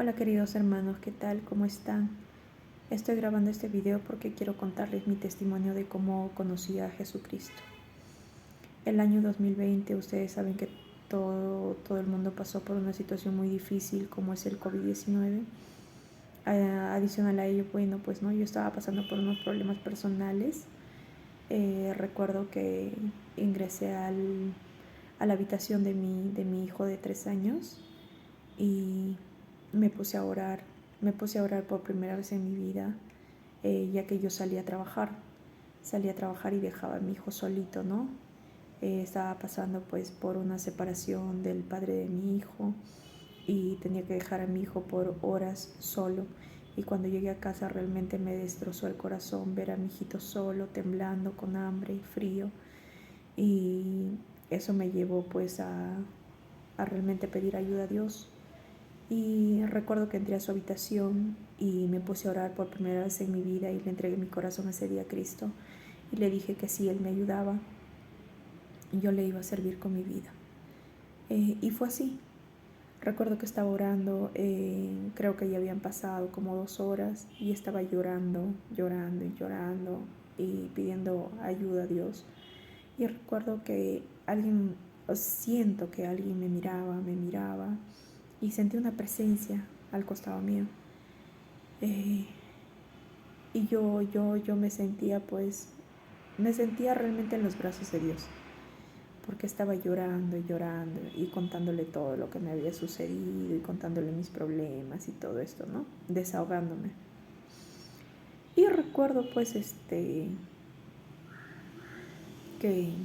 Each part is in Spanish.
Hola queridos hermanos, ¿qué tal? ¿Cómo están? Estoy grabando este video porque quiero contarles mi testimonio de cómo conocí a Jesucristo. El año 2020, ustedes saben que todo el mundo pasó por una situación muy difícil como es el COVID-19. Adicional a ello, pues no, yo estaba pasando por unos problemas personales. Recuerdo que ingresé a la habitación de mi hijo de 3 años y me puse a orar. Me puse a orar por primera vez en mi vida, ya que yo salía a trabajar y dejaba a mi hijo solito, ¿no? Estaba pasando pues por una separación del padre de mi hijo y tenía que dejar a mi hijo por horas solo. Y cuando llegué a casa realmente me destrozó el corazón ver a mi hijito solo, temblando, con hambre y frío. Y eso me llevó pues a realmente pedir ayuda a Dios. Y recuerdo que entré a su habitación y me puse a orar por primera vez en mi vida y le entregué mi corazón ese día a Cristo. Y le dije que si Él me ayudaba, yo le iba a servir con mi vida. Y fue así. Recuerdo que estaba orando, creo que ya habían pasado como 2 horas y estaba llorando y pidiendo ayuda a Dios. Y recuerdo que siento que alguien me miraba y sentí una presencia al costado mío. Y yo me sentía realmente en los brazos de Dios, porque estaba llorando y contándole todo lo que me había sucedido y contándole mis problemas y todo esto, ¿no? Desahogándome. Y recuerdo pues que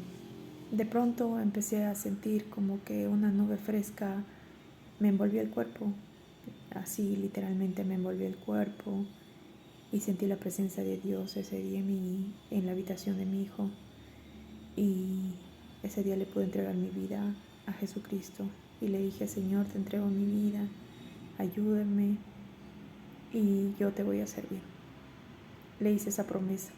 de pronto empecé a sentir como que una nube fresca me envolvió el cuerpo, así literalmente me envolvió el cuerpo, y sentí la presencia de Dios ese día en la habitación de mi hijo. Y ese día le pude entregar mi vida a Jesucristo y le dije: Señor, te entrego mi vida, ayúdame y yo te voy a servir. Le hice esa promesa.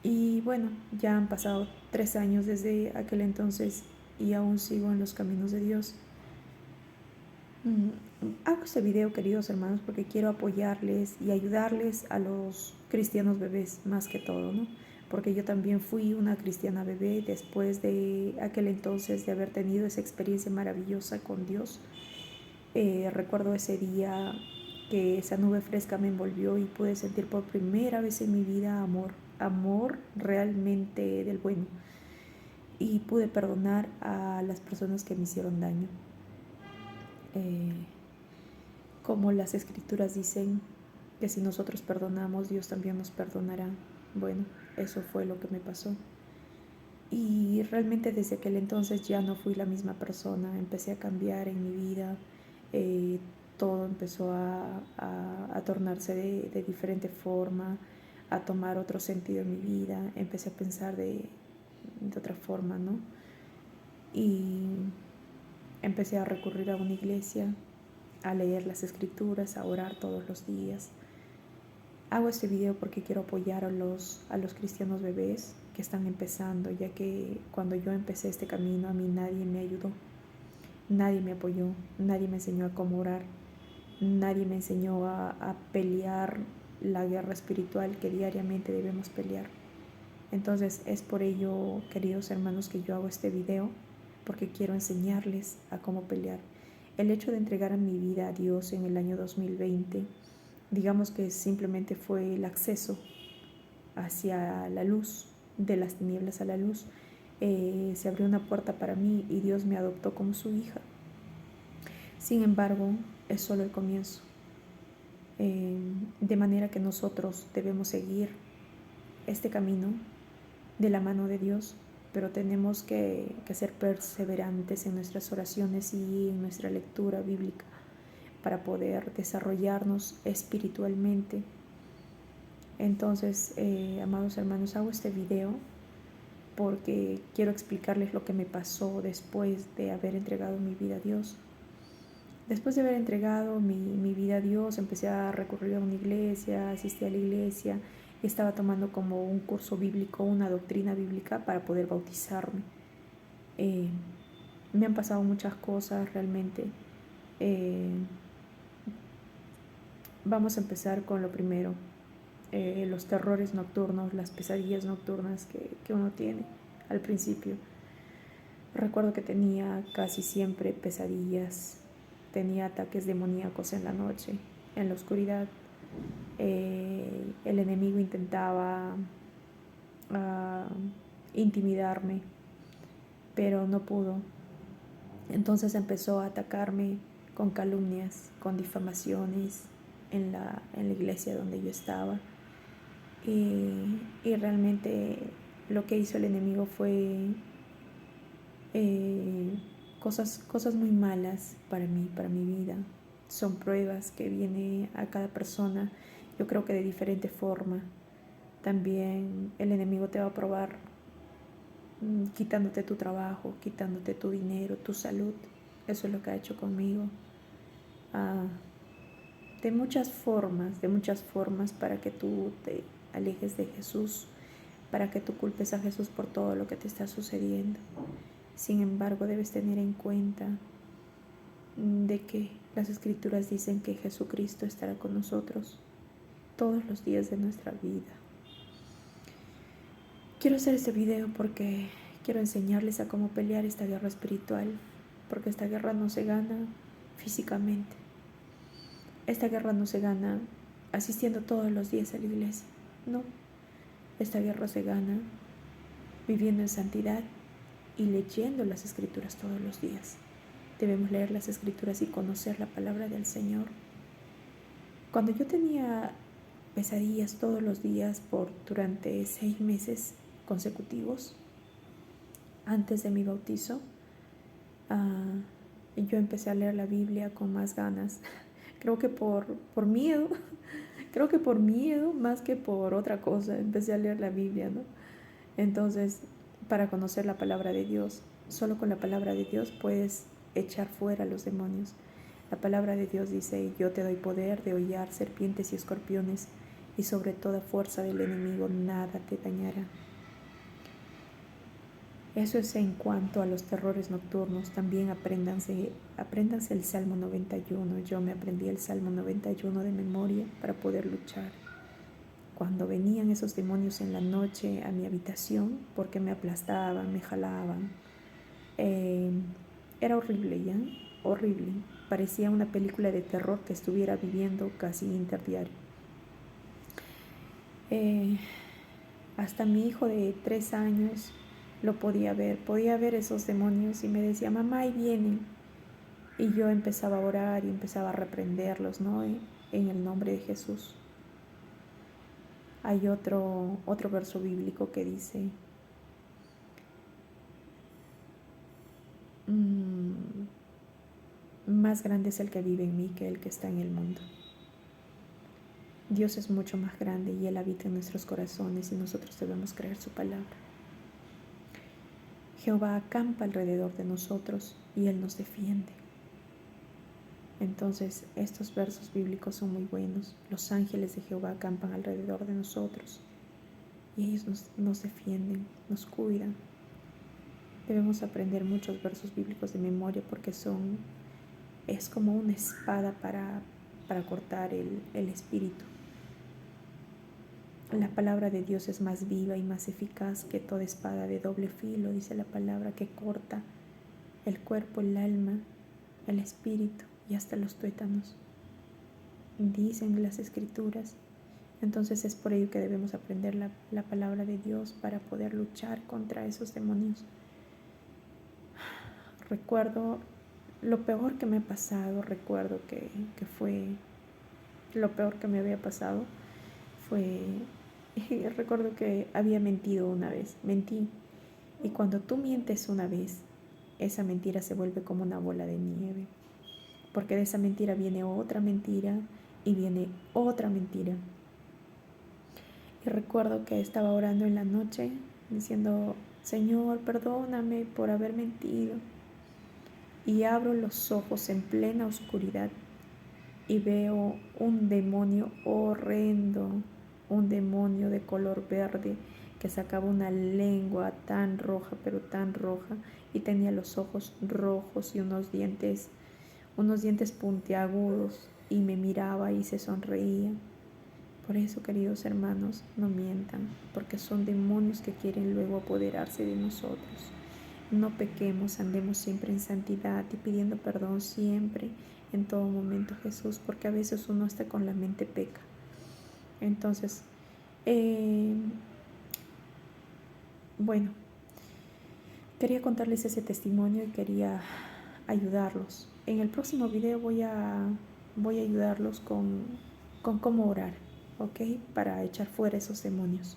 Y bueno, ya han pasado 3 años desde aquel entonces y aún sigo en los caminos de Dios. Hago este video, queridos hermanos, porque quiero apoyarles y ayudarles a los cristianos bebés más que todo, ¿no? Porque yo también fui una cristiana bebé después de aquel entonces, de haber tenido esa experiencia maravillosa con Dios. Recuerdo ese día que esa nube fresca me envolvió y pude sentir por primera vez en mi vida amor realmente del bueno. Y pude perdonar a las personas que me hicieron daño. Como las escrituras dicen que si nosotros perdonamos, Dios también nos perdonará. Bueno, eso fue lo que me pasó. Y realmente desde aquel entonces ya no fui la misma persona, empecé a cambiar en mi vida, todo empezó a tornarse de diferente forma, a tomar otro sentido en mi vida, empecé a pensar de otra forma, ¿no? Y empecé a recurrir a una iglesia, a leer las escrituras, a orar todos los días. Hago este video porque quiero apoyar a los cristianos bebés que están empezando, ya que cuando yo empecé este camino a mí nadie me ayudó, nadie me apoyó, nadie me enseñó a cómo orar, nadie me enseñó a pelear la guerra espiritual que diariamente debemos pelear. Entonces es por ello, queridos hermanos, que yo hago este video, porque quiero enseñarles a cómo pelear. El hecho de entregar mi vida a Dios en el año 2020, digamos que simplemente fue el acceso hacia la luz, de las tinieblas a la luz. Se abrió una puerta para mí y Dios me adoptó como su hija. Sin embargo, es solo el comienzo. De manera que nosotros debemos seguir este camino de la mano de Dios, pero tenemos que ser perseverantes en nuestras oraciones y en nuestra lectura bíblica para poder desarrollarnos espiritualmente. Entonces, amados hermanos, hago este video porque quiero explicarles lo que me pasó después de haber entregado mi vida a Dios. Después de haber entregado mi vida a Dios, empecé a recurrir a una iglesia, asistí a la iglesia, estaba tomando como un curso bíblico, una doctrina bíblica para poder bautizarme. Me han pasado muchas cosas realmente. Vamos a empezar con lo primero, los terrores nocturnos, las pesadillas nocturnas que uno tiene al principio. Recuerdo que tenía casi siempre pesadillas, tenía ataques demoníacos en la noche, en la oscuridad. El enemigo intentaba intimidarme, pero no pudo. Entonces empezó a atacarme con calumnias, con difamaciones en la iglesia donde yo estaba. Y realmente lo que hizo el enemigo fue cosas muy malas para mí, para mi vida. Son pruebas que viene a cada persona, yo creo que de diferente forma. También el enemigo te va a probar quitándote tu trabajo, quitándote tu dinero, tu salud. Eso es lo que ha hecho conmigo. De muchas formas para que tú te alejes de Jesús, para que tú culpes a Jesús por todo lo que te está sucediendo. Sin embargo, debes tener en cuenta de que las Escrituras dicen que Jesucristo estará con nosotros todos los días de nuestra vida. Quiero hacer este video porque quiero enseñarles a cómo pelear esta guerra espiritual, porque esta guerra no se gana físicamente. Esta guerra no se gana asistiendo todos los días a la iglesia. No, esta guerra se gana viviendo en santidad y leyendo las Escrituras todos los días. Debemos leer las Escrituras y conocer la palabra del Señor. Cuando yo tenía pesadillas todos los días durante 6 meses consecutivos, antes de mi bautizo, yo empecé a leer la Biblia con más ganas. Creo que por miedo, más que por otra cosa, empecé a leer la Biblia, ¿no? Entonces, para conocer la palabra de Dios, solo con la palabra de Dios puedes echar fuera a los demonios. La palabra de Dios dice: yo te doy poder de hollar serpientes y escorpiones, y sobre toda fuerza del enemigo nada te dañará. Eso es en cuanto a los terrores nocturnos. También apréndanse el Salmo 91. Yo me aprendí el Salmo 91 de memoria para poder luchar. Cuando venían esos demonios en la noche a mi habitación, porque me aplastaban, me jalaban, era horrible, ¿ya? Horrible. Parecía una película de terror que estuviera viviendo casi interdiario. Hasta mi hijo de 3 años lo podía ver esos demonios y me decía: mamá, ahí vienen. Y yo empezaba a orar y empezaba a reprenderlos, ¿no? En el nombre de Jesús. Hay otro verso bíblico que dice: más grande es el que vive en mí que el que está en el mundo. Dios es mucho más grande y Él habita en nuestros corazones y nosotros debemos creer su palabra. Jehová acampa alrededor de nosotros y Él nos defiende. Entonces, estos versos bíblicos son muy buenos. Los ángeles de Jehová acampan alrededor de nosotros y ellos nos defienden, nos cuidan. Debemos aprender muchos versos bíblicos de memoria porque es como una espada para cortar el espíritu. La palabra de Dios es más viva y más eficaz que toda espada de doble filo, dice la palabra, que corta el cuerpo, el alma, el espíritu y hasta los tuétanos. Dicen las Escrituras. Entonces es por ello que debemos aprender la palabra de Dios para poder luchar contra esos demonios. Recuerdo lo peor que me ha pasado, recuerdo que fue lo peor que me había pasado fue, recuerdo que había mentido una vez, mentí. Y cuando tú mientes una vez, esa mentira se vuelve como una bola de nieve, porque de esa mentira viene otra mentira y viene otra mentira. Y recuerdo que estaba orando en la noche diciendo: Señor, perdóname por haber mentido. Y abro los ojos en plena oscuridad y veo un demonio horrendo, un demonio de color verde que sacaba una lengua tan roja, pero tan roja, y tenía los ojos rojos y unos dientes puntiagudos. y me miraba y se sonreía. Por eso, queridos hermanos, no mientan, porque son demonios que quieren luego apoderarse de nosotros. No pequemos, andemos siempre en santidad y pidiendo perdón siempre, en todo momento, Jesús, porque a veces uno hasta con la mente peca. Entonces, bueno, quería contarles ese testimonio y quería ayudarlos. En el próximo video voy a ayudarlos con cómo orar, ¿ok? Para echar fuera esos demonios.